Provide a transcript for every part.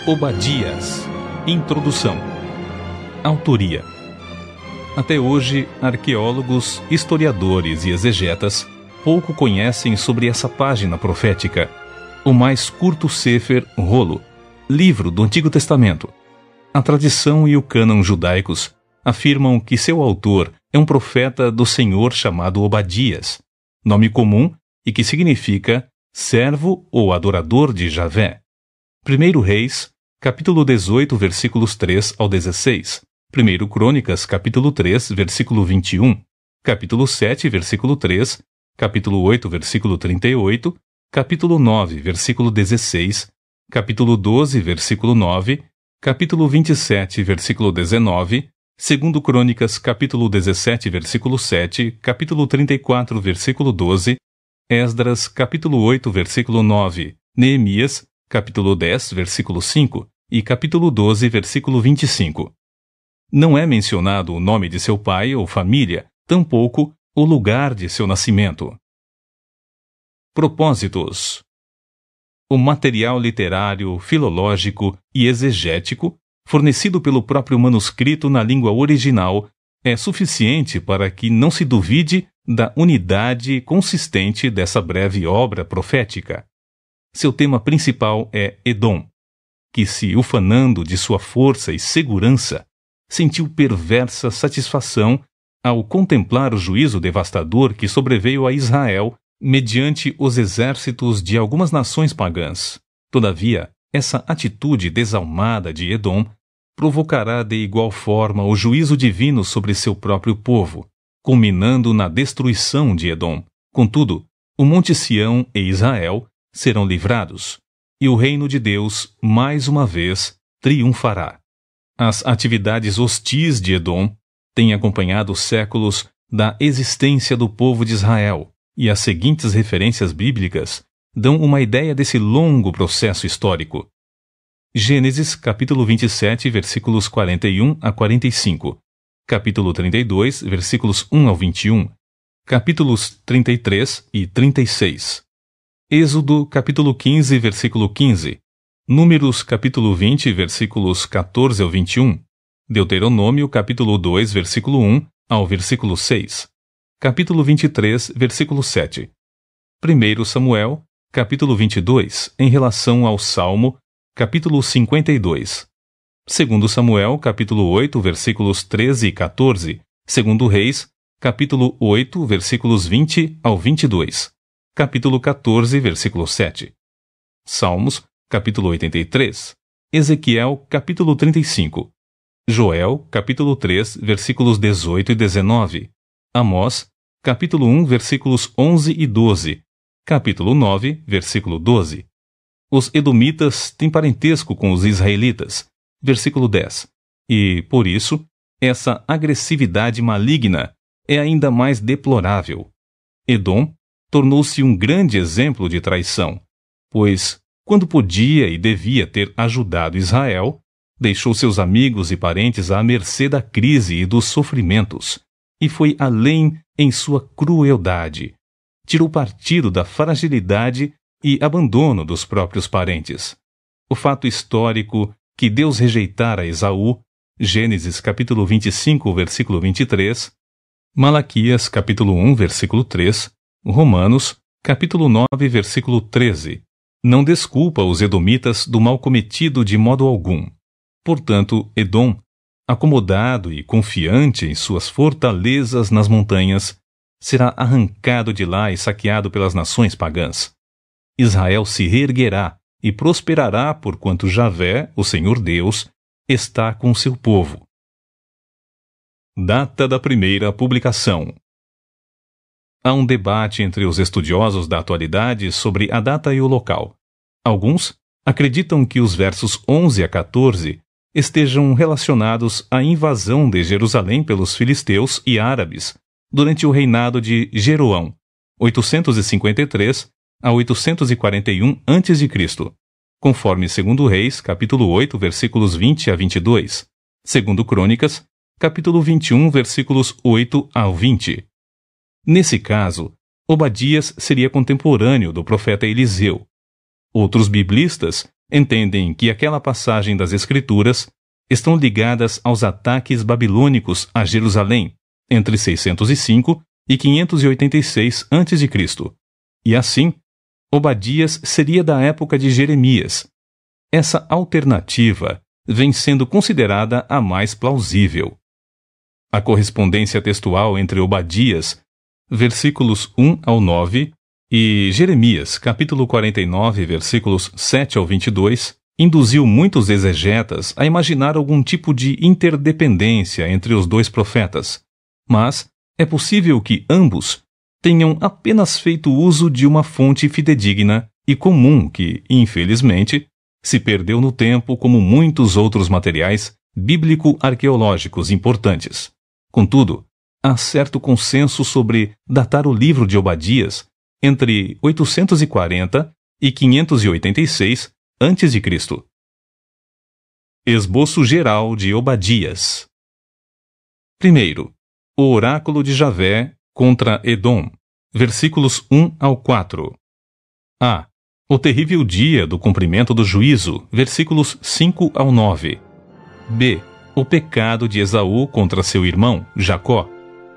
Obadias. Introdução. Autoria. Até hoje, arqueólogos, historiadores e exegetas pouco conhecem sobre essa página profética, o mais curto Sefer, rolo, livro do Antigo Testamento. A tradição e o cânon judaicos afirmam que seu autor é um profeta do Senhor chamado Obadias, nome comum e que significa servo ou adorador de Javé. 1 Reis, capítulo 18, versículos 3 ao 16. 1 Crônicas, capítulo 3, versículo 21. Capítulo 7, versículo 3. Capítulo 8, versículo 38. Capítulo 9, versículo 16. Capítulo 12, versículo 9. Capítulo 27, versículo 19. 2 Crônicas, capítulo 17, versículo 7. Capítulo 34, versículo 12. Esdras, capítulo 8, versículo 9. Neemias, capítulo 10, versículo 5, e capítulo 12, versículo 25. Não é mencionado o nome de seu pai ou família, tampouco o lugar de seu nascimento. Propósitos. O material literário, filológico e exegético, fornecido pelo próprio manuscrito na língua original, é suficiente para que não se duvide da unidade consistente dessa breve obra profética. Seu tema principal é Edom, que, se ufanando de sua força e segurança, sentiu perversa satisfação ao contemplar o juízo devastador que sobreveio a Israel mediante os exércitos de algumas nações pagãs. Todavia, essa atitude desalmada de Edom provocará de igual forma o juízo divino sobre seu próprio povo, culminando na destruição de Edom. Contudo, o Monte Sião e Israel serão livrados, e o reino de Deus, mais uma vez, triunfará. As atividades hostis de Edom têm acompanhado séculos da existência do povo de Israel, e as seguintes referências bíblicas dão uma ideia desse longo processo histórico. Gênesis, capítulo 27, versículos 41 a 45. Capítulo 32, versículos 1 ao 21. Capítulos 33 e 36. Êxodo, capítulo 15, versículo 15. Números, capítulo 20, versículos 14 ao 21. Deuteronômio, capítulo 2, versículo 1 ao versículo 6. Capítulo 23, versículo 7. 1 Samuel, capítulo 22, em relação ao Salmo, capítulo 52. 2 Samuel, capítulo 8, versículos 13 e 14. 2 Reis, capítulo 8, versículos 20 ao 22. Capítulo 14, versículo 7. Salmos, capítulo 83. Ezequiel, capítulo 35. Joel, capítulo 3, versículos 18 e 19. Amós, capítulo 1, versículos 11 e 12. Capítulo 9, versículo 12. Os edomitas têm parentesco com os israelitas. Versículo 10. E, por isso, essa agressividade maligna é ainda mais deplorável. Edom tornou-se um grande exemplo de traição, pois, quando podia e devia ter ajudado Israel, deixou seus amigos e parentes à mercê da crise e dos sofrimentos, e foi além em sua crueldade. Tirou partido da fragilidade e abandono dos próprios parentes. O fato histórico que Deus rejeitara Esaú, Gênesis capítulo 25, versículo 23, Malaquias capítulo 1, versículo 3, Romanos, capítulo 9, versículo 13, não desculpa os edomitas do mal cometido de modo algum. Portanto, Edom, acomodado e confiante em suas fortalezas nas montanhas, será arrancado de lá e saqueado pelas nações pagãs. Israel se reerguerá e prosperará porquanto Javé, o Senhor Deus, está com seu povo. Data da primeira publicação. Há um debate entre os estudiosos da atualidade sobre a data e o local. Alguns acreditam que os versos 11 a 14 estejam relacionados à invasão de Jerusalém pelos filisteus e árabes durante o reinado de Jeroão, 853 a 841 a.C., conforme 2 Reis, capítulo 8, versículos 20 a 22, 2 Crônicas, capítulo 21, versículos 8 ao 20. Nesse caso, Obadias seria contemporâneo do profeta Eliseu. Outros biblistas entendem que aquela passagem das Escrituras estão ligadas aos ataques babilônicos a Jerusalém entre 605 e 586 a.C. E assim, Obadias seria da época de Jeremias. Essa alternativa vem sendo considerada a mais plausível. A correspondência textual entre Obadias, versículos 1 ao 9, e Jeremias, capítulo 49, versículos 7 ao 22, induziu muitos exegetas a imaginar algum tipo de interdependência entre os dois profetas, mas é possível que ambos tenham apenas feito uso de uma fonte fidedigna e comum que, infelizmente, se perdeu no tempo como muitos outros materiais bíblico-arqueológicos importantes. Contudo, há certo consenso sobre datar o livro de Obadias entre 840 e 586 a.C. Esboço geral de Obadias. Primeiro, o oráculo de Javé contra Edom, versículos 1 ao 4. A. O terrível dia do cumprimento do juízo, versículos 5 ao 9. B. O pecado de Esaú contra seu irmão, Jacó,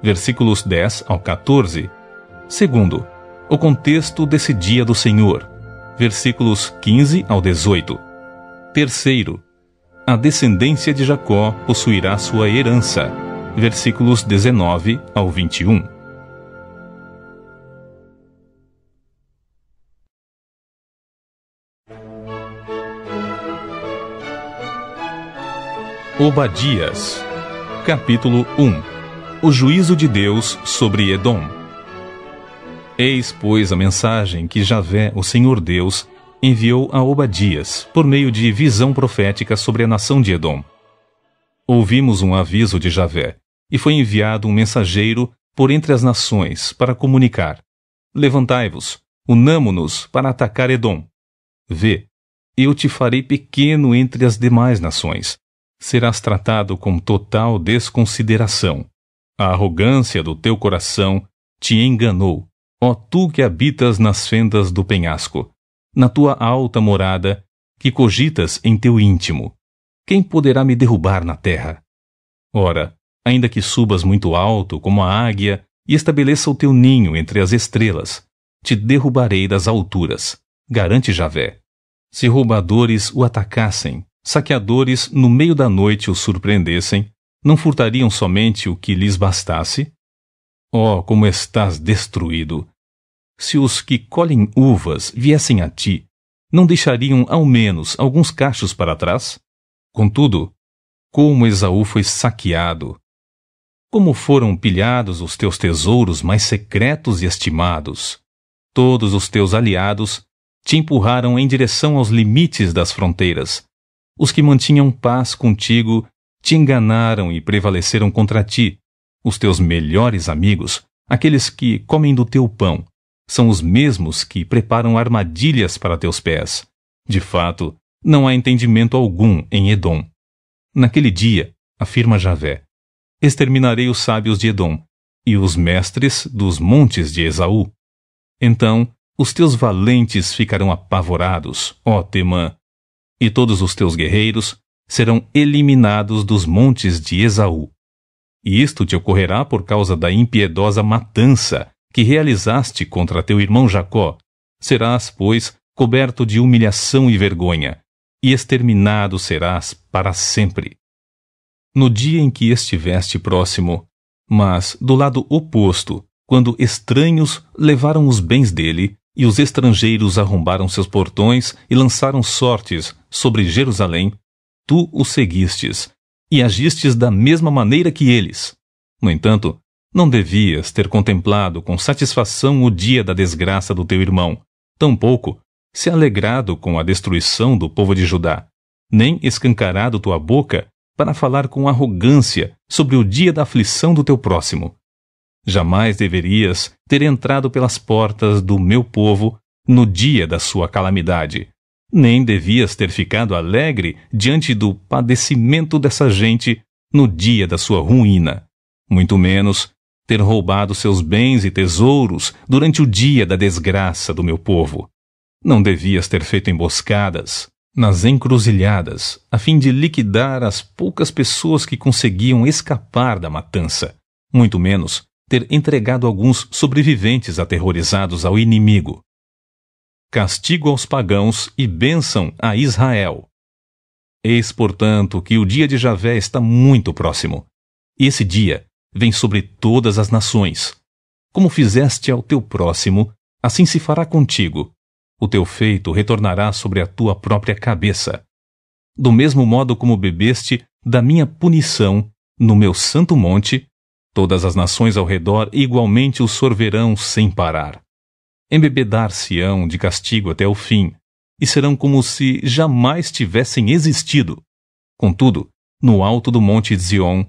versículos 10 ao 14. Segundo, o contexto desse dia do Senhor, versículos 15 ao 18. Terceiro, a descendência de Jacó possuirá sua herança, versículos 19 ao 21. Obadias, capítulo 1. O juízo de Deus sobre Edom. Eis, pois, a mensagem que Javé, o Senhor Deus, enviou a Obadias, por meio de visão profética sobre a nação de Edom. Ouvimos um aviso de Javé, e foi enviado um mensageiro por entre as nações para comunicar: levantai-vos, unamo-nos para atacar Edom. Vê, eu te farei pequeno entre as demais nações. Serás tratado com total desconsideração. A arrogância do teu coração te enganou, ó tu que habitas nas fendas do penhasco, na tua alta morada, que cogitas em teu íntimo: quem poderá me derrubar na terra? Ora, ainda que subas muito alto como a águia e estabeleça o teu ninho entre as estrelas, te derrubarei das alturas, garante Javé. Se roubadores o atacassem, saqueadores no meio da noite o surpreendessem, não furtariam somente o que lhes bastasse? Oh, como estás destruído! Se os que colhem uvas viessem a ti, não deixariam ao menos alguns cachos para trás? Contudo, como Esaú foi saqueado! Como foram pilhados os teus tesouros mais secretos e estimados! Todos os teus aliados te empurraram em direção aos limites das fronteiras. Os que mantinham paz contigo te enganaram e prevaleceram contra ti. Os teus melhores amigos, aqueles que comem do teu pão, são os mesmos que preparam armadilhas para teus pés. De fato, não há entendimento algum em Edom. Naquele dia, afirma Javé, exterminarei os sábios de Edom e os mestres dos montes de Esaú. Então, os teus valentes ficarão apavorados, ó Temã, e todos os teus guerreiros serão eliminados dos montes de Esaú. E isto te ocorrerá por causa da impiedosa matança que realizaste contra teu irmão Jacó. Serás, pois, coberto de humilhação e vergonha, e exterminado serás para sempre. No dia em que estiveste próximo, mas do lado oposto, quando estranhos levaram os bens dele, e os estrangeiros arrombaram seus portões e lançaram sortes sobre Jerusalém, tu os seguistes, e agistes da mesma maneira que eles. No entanto, não devias ter contemplado com satisfação o dia da desgraça do teu irmão, tampouco se alegrado com a destruição do povo de Judá, nem escancarado tua boca para falar com arrogância sobre o dia da aflição do teu próximo. Jamais deverias ter entrado pelas portas do meu povo no dia da sua calamidade, nem devias ter ficado alegre diante do padecimento dessa gente no dia da sua ruína, muito menos ter roubado seus bens e tesouros durante o dia da desgraça do meu povo. Não devias ter feito emboscadas, nas encruzilhadas, a fim de liquidar as poucas pessoas que conseguiam escapar da matança, muito menos ter entregado alguns sobreviventes aterrorizados ao inimigo. Castigo aos pagãos e bênção a Israel. Eis, portanto, que o dia de Javé está muito próximo. E esse dia vem sobre todas as nações. Como fizeste ao teu próximo, assim se fará contigo. O teu feito retornará sobre a tua própria cabeça. Do mesmo modo como bebeste da minha punição no meu santo monte, todas as nações ao redor igualmente o sorverão sem parar. Embebedar-se-ão de castigo até o fim, e serão como se jamais tivessem existido. Contudo, no alto do monte de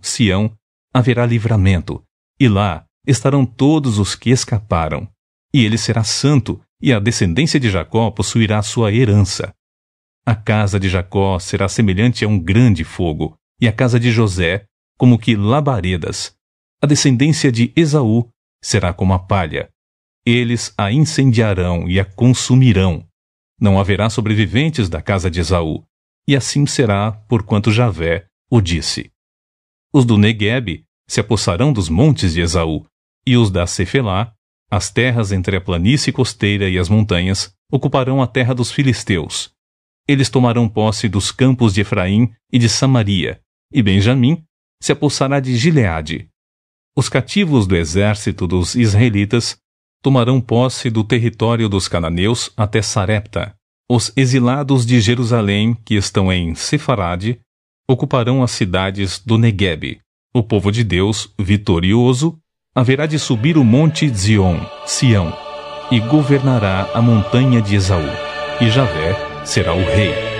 Sião, haverá livramento, e lá estarão todos os que escaparam. E ele será santo, e a descendência de Jacó possuirá sua herança. A casa de Jacó será semelhante a um grande fogo, e a casa de José como que labaredas. A descendência de Esaú será como a palha. Eles a incendiarão e a consumirão. Não haverá sobreviventes da casa de Esaú, e assim será, porquanto Javé o disse. Os do Neguebe se apossarão dos montes de Esaú, e os da Cefelá, as terras entre a planície costeira e as montanhas, ocuparão a terra dos filisteus. Eles tomarão posse dos campos de Efraim e de Samaria, e Benjamim se apossará de Gileade. Os cativos do exército dos israelitas tomarão posse do território dos cananeus até Sarepta. Os exilados de Jerusalém, que estão em Sefarade, ocuparão as cidades do Neguebe. O povo de Deus, vitorioso, haverá de subir o monte Sião, e governará a montanha de Esaú, e Javé será o rei.